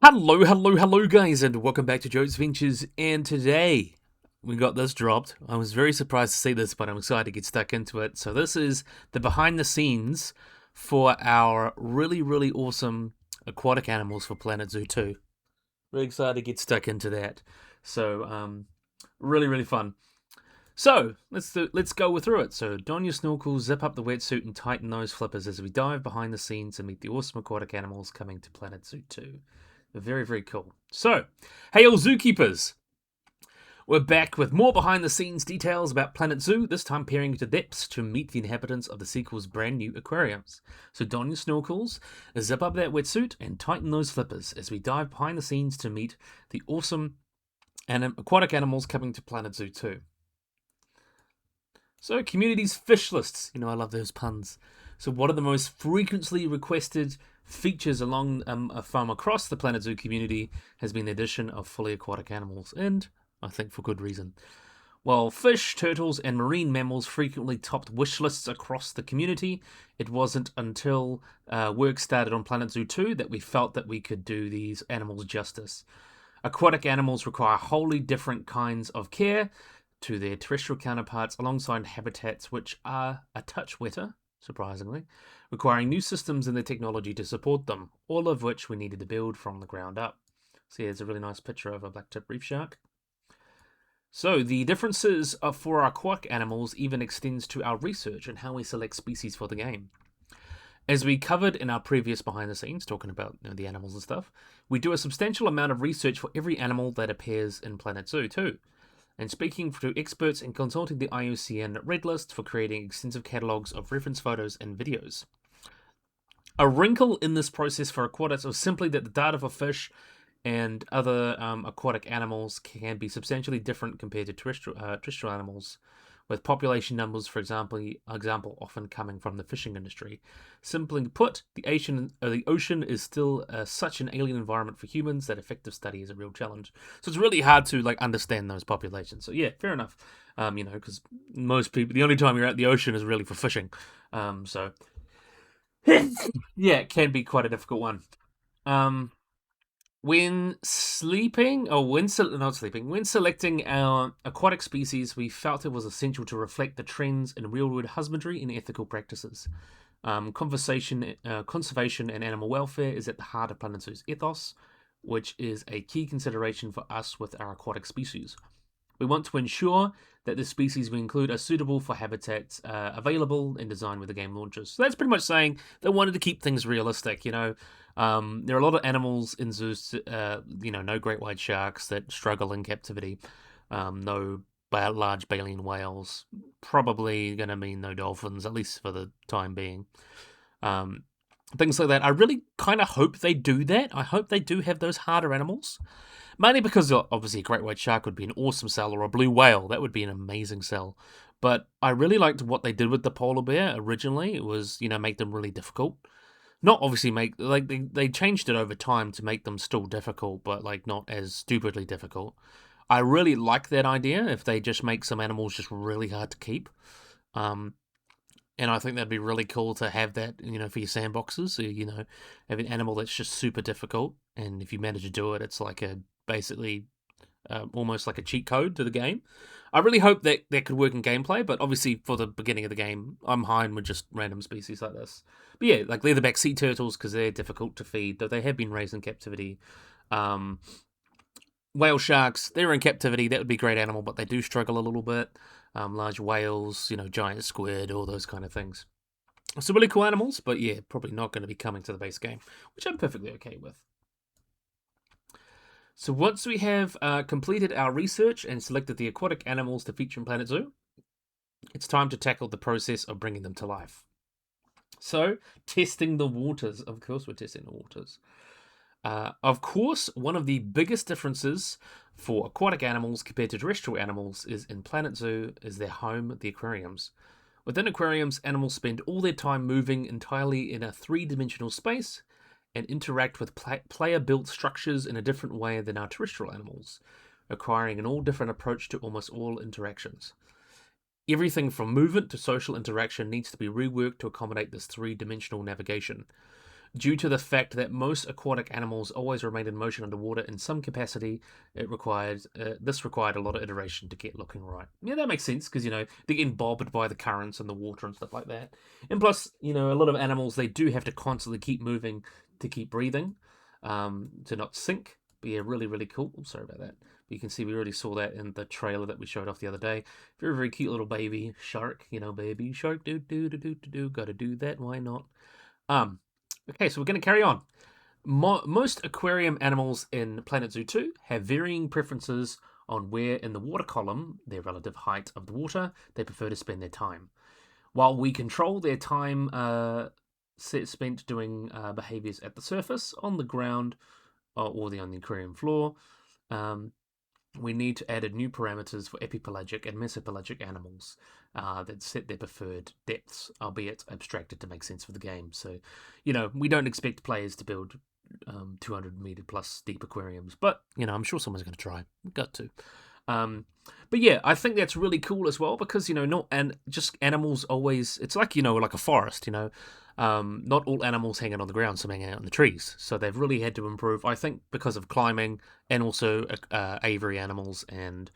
Hello guys, and welcome back to Joe's Ventures. And today we got this dropped. I was very surprised to see this, but I'm excited to get stuck into it. So this is the behind the scenes for our really awesome aquatic animals for Planet Zoo 2. Really excited to get stuck into that. So really fun. So let's go through it. So don your snorkel, zip up the wetsuit, and tighten those flippers as we dive behind the scenes and meet the awesome aquatic animals coming to Planet Zoo 2. Very cool. So, hey all zookeepers! We're back with more behind the scenes details about Planet Zoo, this time peering into depths to meet the inhabitants of the sequel's brand new aquariums. So don your snorkels, zip up that wetsuit, and tighten those flippers as we dive behind the scenes to meet the awesome aquatic animals coming to Planet Zoo 2. So, community's fish lists. I love those puns. So, what are the most frequently requested features from across the Planet Zoo community has been the addition of fully aquatic animals, and I think for good reason. While fish, turtles, and marine mammals frequently topped wish lists across the community, it wasn't until work started on Planet Zoo 2 that we felt that we could do these animals justice. Aquatic animals require wholly different kinds of care to their terrestrial counterparts, alongside habitats which are a touch wetter, surprisingly, requiring new systems and the technology to support them, all of which we needed to build from the ground up. So here's a really nice picture of a blacktip reef shark. So the differences for our aquatic animals even extends to our research and how we select species for the game. As we covered in our previous behind the scenes, talking about the animals and stuff, we do a substantial amount of research for every animal that appears in Planet Zoo too. And speaking to experts and consulting the IUCN Red List for creating extensive catalogues of reference photos and videos. A wrinkle in this process for aquatics was simply that the data for fish and other aquatic animals can be substantially different compared to terrestrial animals, with population numbers, for example, often coming from the fishing industry. Simply put, the ocean is still such an alien environment for humans that effective study is a real challenge. So it's really hard to understand those populations. So yeah, fair enough. Because most people, the only time you're at the ocean is really for fishing. So yeah, it can be quite a difficult one. When sleeping, or when not sleeping, when selecting our aquatic species, we felt it was essential to reflect the trends in real-world husbandry and ethical practices. Conservation and animal welfare is at the heart of Planet Zoo's ethos, which is a key consideration for us with our aquatic species. We want to ensure that the species we include are suitable for habitats available and designed with the game launches. So that's pretty much saying they wanted to keep things realistic. There are a lot of animals in zoos. No great white sharks that struggle in captivity. No large baleen whales. Probably going to mean no dolphins, at least for the time being. Things like that. I really kind of hope they do that. I hope they do have those harder animals. Mainly because obviously a great white shark would be an awesome sell, or a blue whale. That would be an amazing sell. But I really liked what they did with the polar bear originally. It was, make them really difficult. Not obviously they changed it over time to make them still difficult, but not as stupidly difficult. I really like that idea if they just make some animals just really hard to keep. And I think that'd be really cool to have that, for your sandboxes. So, have an animal that's just super difficult, and if you manage to do it, it's basically almost like a cheat code to the game. I really hope that could work in gameplay, but obviously for the beginning of the game, I'm fine with just random species like this. But yeah, like leatherback sea turtles, because they're difficult to feed, though they have been raised in captivity. Whale sharks, they're in captivity. That would be a great animal, but they do struggle a little bit. Large whales, giant squid, all those kind of things. So really cool animals, but yeah, probably not going to be coming to the base game, which I'm perfectly okay with. So once we have completed our research and selected the aquatic animals to feature in Planet Zoo, it's time to tackle the process of bringing them to life. So, testing the waters. Of course, we're testing the waters. Of course, one of the biggest differences for aquatic animals compared to terrestrial animals is in Planet Zoo is their home, the aquariums. Within aquariums, animals spend all their time moving entirely in a three-dimensional space and interact with player-built structures in a different way than our terrestrial animals, requiring an all different approach to almost all interactions. Everything from movement to social interaction needs to be reworked to accommodate this three-dimensional navigation. Due to the fact that most aquatic animals always remain in motion underwater in some capacity, this required a lot of iteration to get looking right. Yeah, that makes sense because they're getting bobbed by the currents and the water and stuff like that. And plus, a lot of animals they do have to constantly keep moving to keep breathing, to not sink. But yeah, really, really cool. Oh, sorry about that. But you can see we already saw that in the trailer that we showed off the other day. Very, very cute little baby shark. Baby shark. Do. Gotta do that. Why not? Okay, so we're going to carry on. Most aquarium animals in Planet Zoo 2 have varying preferences on where in the water column, their relative height of the water, they prefer to spend their time. While we control their time spent doing behaviors at the surface, on the ground, or on the aquarium floor, we need to add new parameters for epipelagic and mesopelagic animals that set their preferred depths, albeit abstracted to make sense for the game. So, we don't expect players to build 200 meter plus deep aquariums, but, I'm sure someone's going to try. We've got to. But yeah, I think that's really cool as well because, just animals always, it's like, like a forest, not all animals hanging on the ground, some hanging out in the trees. So they've really had to improve, I think, because of climbing and also aviary animals and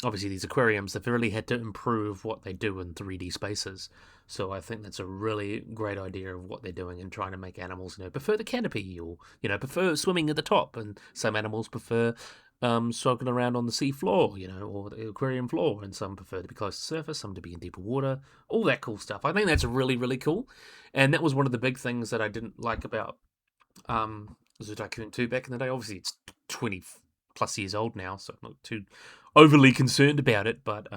obviously these aquariums. They've really had to improve what they do in 3D spaces. So I think that's a really great idea of what they're doing and trying to make animals, prefer the canopy or, prefer swimming at the top. And some animals prefer swimming around on the sea floor, or the aquarium floor, and some prefer to be close to the surface, some to be in deeper water, all that cool stuff. I think that's really, really cool, and that was one of the big things that I didn't like about Zoo Tycoon 2 back in the day. Obviously, it's 20 plus years old now, so I'm not too overly concerned about it, but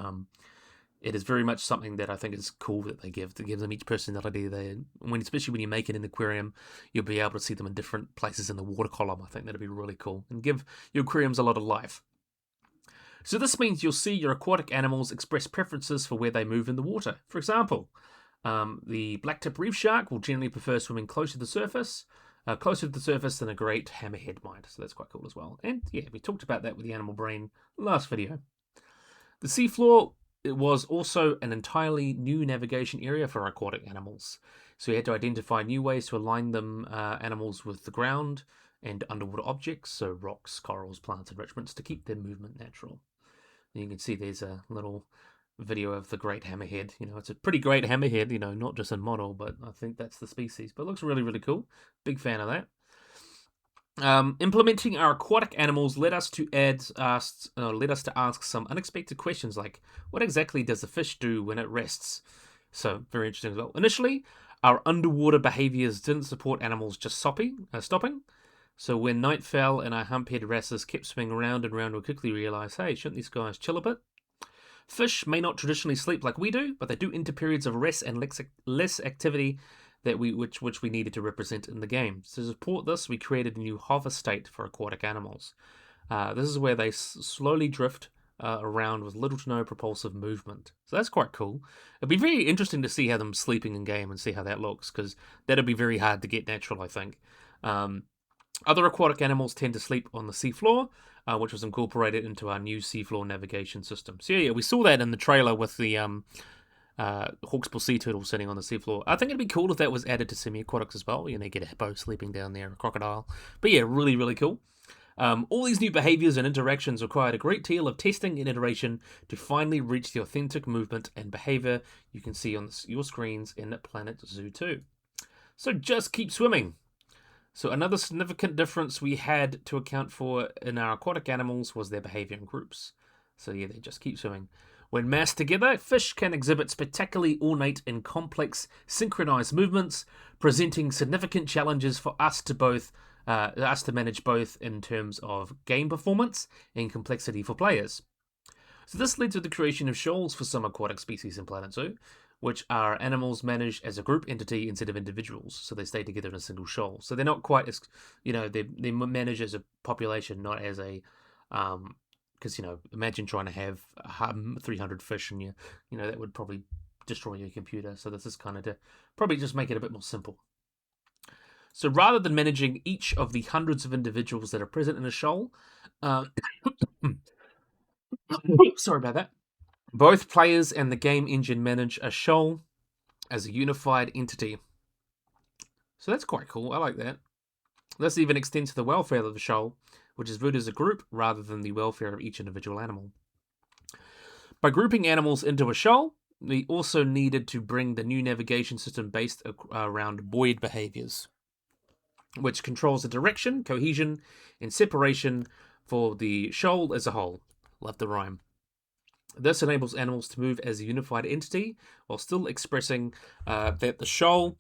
it is very much something that I think is cool that they give. It gives them each personality. Especially when you make it in the aquarium, you'll be able to see them in different places in the water column. I think that'd be really cool and give your aquariums a lot of life. So this means you'll see your aquatic animals express preferences for where they move in the water. For example, the blacktip reef shark will generally prefer swimming closer to the surface than a great hammerhead might. So that's quite cool as well. And yeah, we talked about that with the animal brain last video. The seafloor, it was also an entirely new navigation area for aquatic animals. So you had to identify new ways to align them animals with the ground and underwater objects, so rocks, corals, plants, enrichments, to keep their movement natural. And you can see there's a little video of the great hammerhead. It's a pretty great hammerhead, not just in model, but I think that's the species. But it looks really, really cool. Big fan of that. Implementing our aquatic animals led us to ask some unexpected questions like, what exactly does the fish do when it rests? So very interesting as well. Initially, our underwater behaviors didn't support animals just stopping. So when night fell and our humphead wrasses kept swimming around and around, we quickly realised, hey, shouldn't these guys chill a bit? Fish may not traditionally sleep like we do, but they do enter periods of rest and less activity which we needed to represent in the game. So to support this, we created a new hover state for aquatic animals. This is where they slowly drift around with little to no propulsive movement. So that's quite cool. It'd be very interesting to see how them sleeping in game and see how that looks, because that'd be very hard to get natural, I think. Other aquatic animals tend to sleep on the seafloor, which was incorporated into our new seafloor navigation system. So yeah, we saw that in the trailer with the hawksbill sea turtle sitting on the seafloor. I think it'd be cool if that was added to semi-aquatics as well. Get a hippo sleeping down there, a crocodile. But yeah, really, really cool. All these new behaviors and interactions required a great deal of testing and iteration to finally reach the authentic movement and behavior you can see on your screens in Planet Zoo 2. So just keep swimming. So another significant difference we had to account for in our aquatic animals was their behavior in groups. So yeah, they just keep swimming. When massed together, fish can exhibit spectacularly ornate and complex synchronized movements, presenting significant challenges for us to manage both in terms of game performance and complexity for players. So this led to the creation of shoals for some aquatic species in Planet Zoo, which are animals managed as a group entity instead of individuals. So they stay together in a single shoal. So they're not quite as, they manage as a population, not as a, because, imagine trying to have 300 fish and that would probably destroy your computer. So this is kind of to probably just make it a bit more simple. So rather than managing each of the hundreds of individuals that are present in a shoal, sorry about that. Both players and the game engine manage a shoal as a unified entity. So that's quite cool. I like that. This even extends to the welfare of the shoal, which is viewed as a group rather than the welfare of each individual animal. By grouping animals into a shoal, we also needed to bring the new navigation system based around buoyed behaviors, which controls the direction, cohesion, and separation for the shoal as a whole. Love the rhyme. This enables animals to move as a unified entity while still expressing that the shoal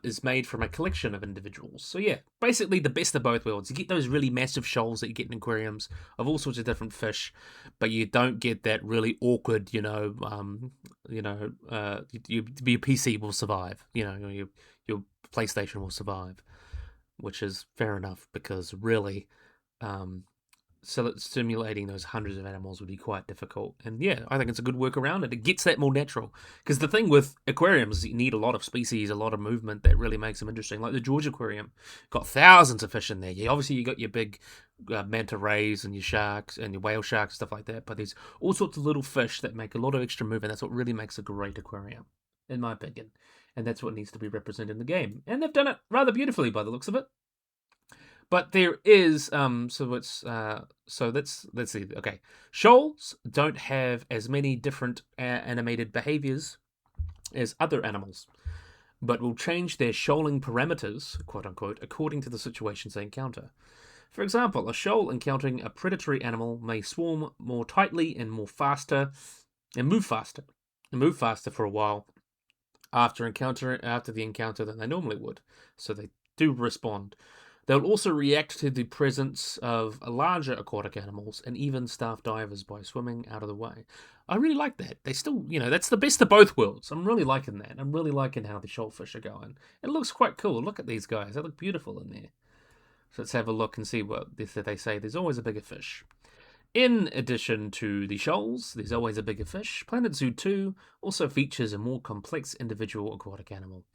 is made from a collection of individuals. So yeah, basically the best of both worlds. You get those really massive shoals that you get in aquariums of all sorts of different fish, but you don't get that really awkward, your PC will survive, your PlayStation will survive, which is fair enough because really, stimulating those hundreds of animals would be quite difficult. And yeah, I think it's a good work around it. It gets that more natural. Because the thing with aquariums, you need a lot of species, a lot of movement that really makes them interesting. Like the George Aquarium, got thousands of fish in there. Obviously, you got your big manta rays and your sharks and your whale sharks, stuff like that. But there's all sorts of little fish that make a lot of extra movement. That's what really makes a great aquarium, in my opinion. And that's what needs to be represented in the game. And they've done it rather beautifully by the looks of it. But there is let's see. Okay, shoals don't have as many different animated behaviors as other animals, but will change their shoaling parameters, quote unquote, according to the situations they encounter. For example, a shoal encountering a predatory animal may swarm more tightly and move faster for a while after the encounter than they normally would. So they do respond. They'll also react to the presence of larger aquatic animals and even staff divers by swimming out of the way. I really like that. They still, that's the best of both worlds. I'm really liking that. I'm really liking how the shoalfish are going. It looks quite cool. Look at these guys. They look beautiful in there. So let's have a look and see what they say. There's always a bigger fish. In addition to the shoals, there's always a bigger fish. Planet Zoo 2 also features a more complex individual aquatic animal.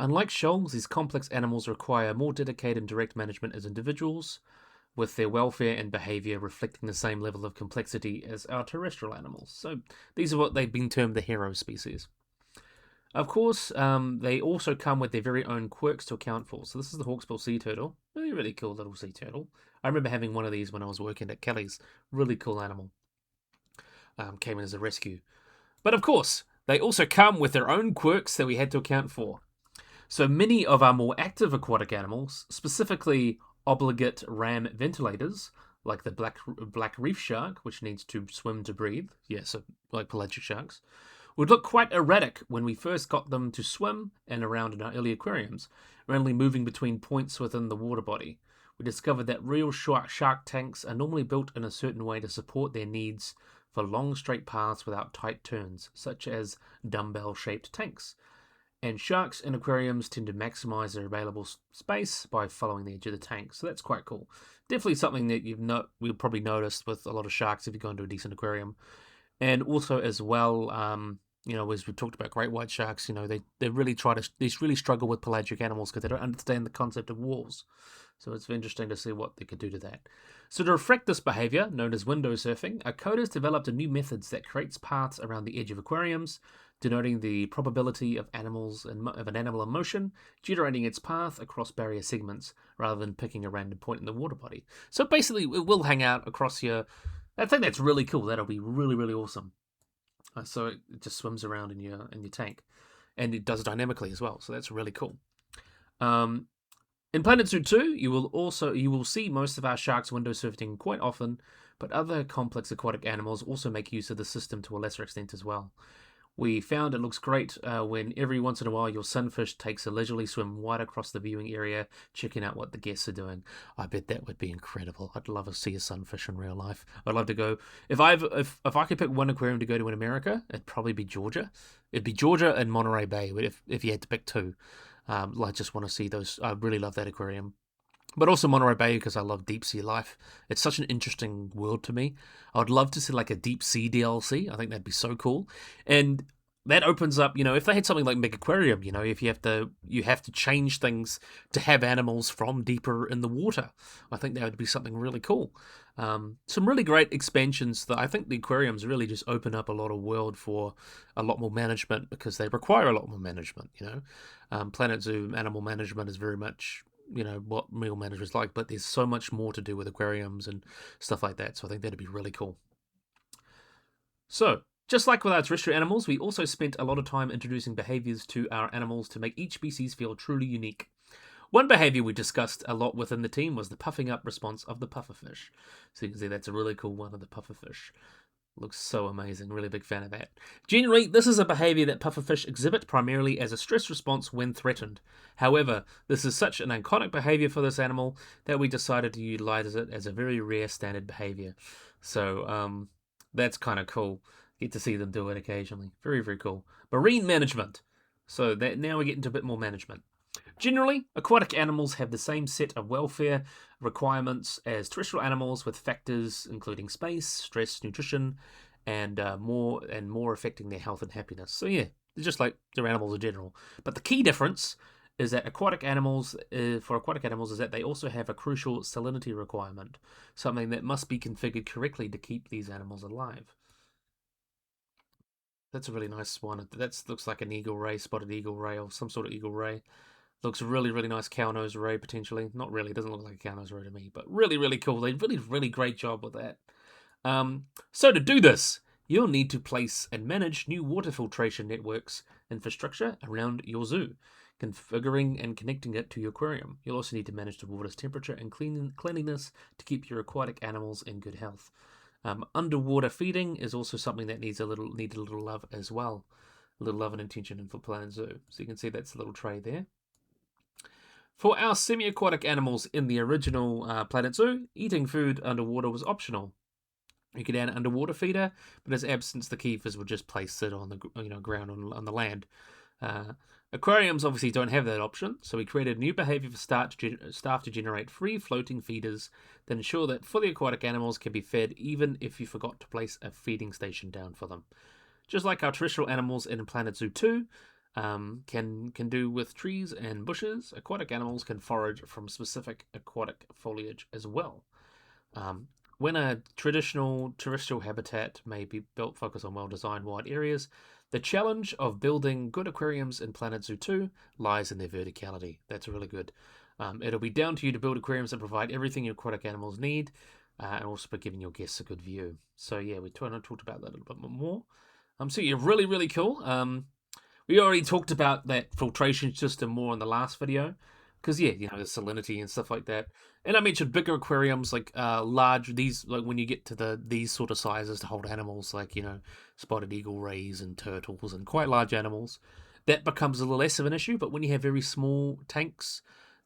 Unlike shoals, these complex animals require more dedicated and direct management as individuals, with their welfare and behavior reflecting the same level of complexity as our terrestrial animals. So these are what they've been termed the hero species. Of course, they also come with their very own quirks to account for. So this is the hawksbill sea turtle. Really, really cool little sea turtle. I remember having one of these when I was working at Kelly's. Really cool animal. Came in as a rescue. But of course, they also come with their own quirks that we had to account for. So many of our more active aquatic animals, specifically obligate ram ventilators, like the black reef shark, which needs to swim to breathe, so like pelagic sharks, would look quite erratic when we first got them to swim and around in our early aquariums, randomly moving between points within the water body. We discovered that real shark tanks are normally built in a certain way to support their needs for long straight paths without tight turns, such as dumbbell-shaped tanks. And sharks in aquariums tend to maximize their available space by following the edge of the tank. So that's quite cool. Definitely something that you'll probably notice with a lot of sharks if you go into a decent aquarium. And also as well, as we talked about great white sharks, they really struggle with pelagic animals because they don't understand the concept of walls. So it's interesting to see what they could do to that. So to reflect this behavior, known as window surfing, our coders developed a new methods that creates paths around the edge of aquariums, denoting the probability of an animal in motion, generating its path across barrier segments rather than picking a random point in the water body. So basically, it will hang out across your. I think that's really cool. That'll be really, really awesome. So it just swims around in your tank, and it does it dynamically as well. So that's really cool. In Planet Zoo 2, you will see most of our sharks window surfing quite often, but other complex aquatic animals also make use of the system to a lesser extent as well. We found it looks great when every once in a while your sunfish takes a leisurely swim right across the viewing area, checking out what the guests are doing. I bet that would be incredible. I'd love to see a sunfish in real life. I'd love to go. If I could pick one aquarium to go to in America, it'd probably be Georgia. It'd be Georgia and Monterey Bay. If you had to pick two, I just want to see those. I really love that aquarium. But also Monterey Bay because I love deep sea life. It's such an interesting world to me. I would love to see like a deep sea DLC. I think that'd be so cool. And that opens up, if they had something like Mega Aquarium, if you have to change things to have animals from deeper in the water, I think that would be something really cool. Some really great expansions that I think the aquariums really just open up a lot of world for a lot more management because they require a lot more management. Planet Zoo animal management is very much what meal management is like, but there's so much more to do with aquariums and stuff like that. So I think that'd be really cool. So, just like with our terrestrial animals, we also spent a lot of time introducing behaviors to our animals to make each species feel truly unique. One behavior we discussed a lot within the team was the puffing up response of the pufferfish. So you can see that's a really cool one of the pufferfish. Looks so amazing, really big fan of that. Generally, this is a behavior that pufferfish exhibit primarily as a stress response when threatened. However, this is such an iconic behavior for this animal that we decided to utilize it as a very rare standard behavior. So, that's kind of cool. Get to see them do it occasionally. Very, very cool. Marine management. So that now we get into a bit more management. Generally, aquatic animals have the same set of welfare requirements as terrestrial animals, with factors including space, stress, nutrition, and more affecting their health and happiness. So yeah, they're just like their animals in general. But the key difference is that aquatic animals, is that they also have a crucial salinity requirement, something that must be configured correctly to keep these animals alive. That's a really nice one. That looks like an eagle ray, spotted eagle ray, or some sort of eagle ray. Looks really, really nice cow nose ray, potentially. Not really, doesn't look like a cow nose ray to me, but really, really cool. They really, really great job with that. So to do this, you'll need to place and manage new water filtration networks infrastructure around your zoo, configuring and connecting it to your aquarium. You'll also need to manage the water's temperature and cleanliness to keep your aquatic animals in good health. Underwater feeding is also something that needs a little love as well. A little love and attention for Planet Zoo. So you can see that's a little tray there. For our semi-aquatic animals in the original Planet Zoo, eating food underwater was optional. You could add an underwater feeder, but as absence, the keepers would just place it on the ground on the land. Aquariums obviously don't have that option, so we created new behaviour for staff to generate free floating feeders that ensure that fully aquatic animals can be fed even if you forgot to place a feeding station down for them. Just like our terrestrial animals in Planet Zoo 2 can do with trees and bushes, aquatic animals can forage from specific aquatic foliage as well. When a traditional terrestrial habitat may be built focus on well-designed wide areas, the challenge of building good aquariums in Planet Zoo 2 lies in their verticality. That's really good. It'll be down to you to build aquariums that provide everything your aquatic animals need, and also by giving your guests a good view. So yeah, we talked about that a little bit more. So yeah, really, really cool. We already talked about that filtration system more in the last video, because yeah, the salinity and stuff like that. And I mentioned bigger aquariums, like large, these, like when you get to these sort of sizes to hold animals, like spotted eagle rays and turtles and quite large animals, that becomes a little less of an issue. But when you have very small tanks,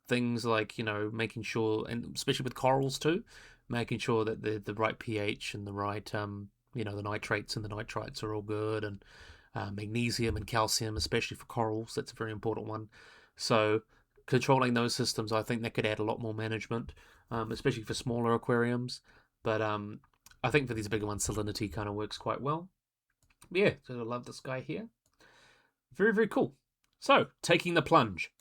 things like making sure, and especially with corals too, making sure that the right pH and the right the nitrates and the nitrites are all good, and magnesium and calcium, especially for corals, that's a very important one. So controlling those systems, I think that could add a lot more management, especially for smaller aquariums. But I think for these bigger ones, salinity kind of works quite well. But yeah, so I love this guy here. Very, very cool. So, taking the plunge.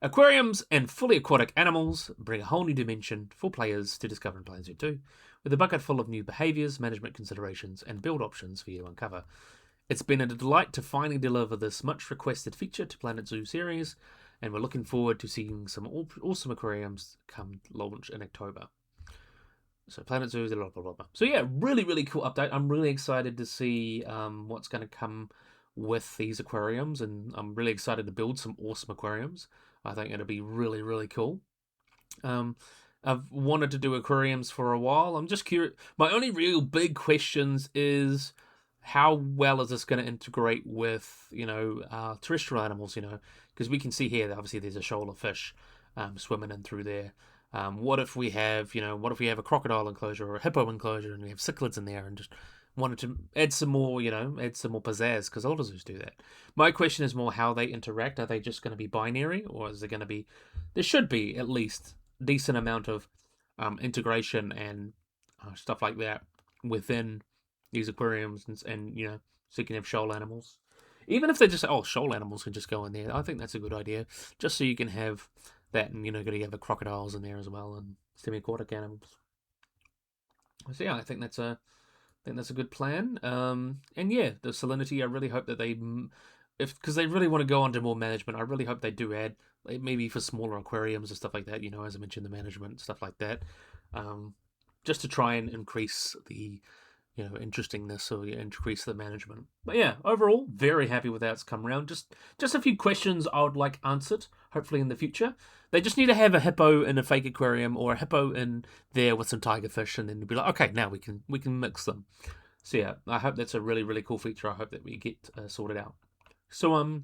Aquariums and fully aquatic animals bring a whole new dimension for players to discover in Planet Zoo 2, with a bucket full of new behaviours, management considerations, and build options for you to uncover. It's been a delight to finally deliver this much requested feature to Planet Zoo series, and we're looking forward to seeing some awesome aquariums come launch in October. So Planet Zoo is a blah. So yeah, really, really cool update. I'm really excited to see what's going to come with these aquariums, and I'm really excited to build some awesome aquariums. I think it'll be really, really cool. I've wanted to do aquariums for a while. I'm just curious. My only real big questions is how well is this going to integrate with terrestrial animals? Because we can see here that obviously there's a shoal of fish swimming in through there. What if we have a crocodile enclosure or a hippo enclosure, and we have cichlids in there, and just wanted to add some more pizzazz, because a lot of zoos do that. My question is more how they interact. Are they just going to be binary, or is there going to be? There should be at least a decent amount of integration and stuff like that within these aquariums, and so you can have shoal animals. Even if they just shoal animals can just go in there, I think that's a good idea. Just so you can have that, and gotta have the crocodiles in there as well, and semi-aquatic animals. So yeah, I think that's a good plan. And yeah, the salinity. I really hope that because they really want to go on to more management. I really hope they do add, like, maybe for smaller aquariums and stuff like that. As I mentioned, the management stuff like that, just to try and increase the interestingness, or increase the management. But yeah, overall, very happy with how it's come around. Just a few questions I would like answered, hopefully in the future. They just need to have a hippo in a fake aquarium, or a hippo in there with some tiger fish, and then be like, okay, now we can mix them. So yeah, I hope that's a really, really cool feature. I hope that we get sorted out. So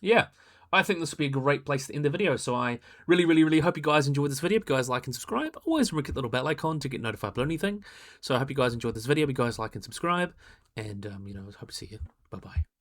yeah, I think this would be a great place to end the video. So I really, really, really hope you guys enjoyed this video. If you guys like and subscribe, always remember to hit the little bell icon to get notified about anything. So I hope you guys enjoyed this video. If you guys like and subscribe, and hope to see you. Bye bye.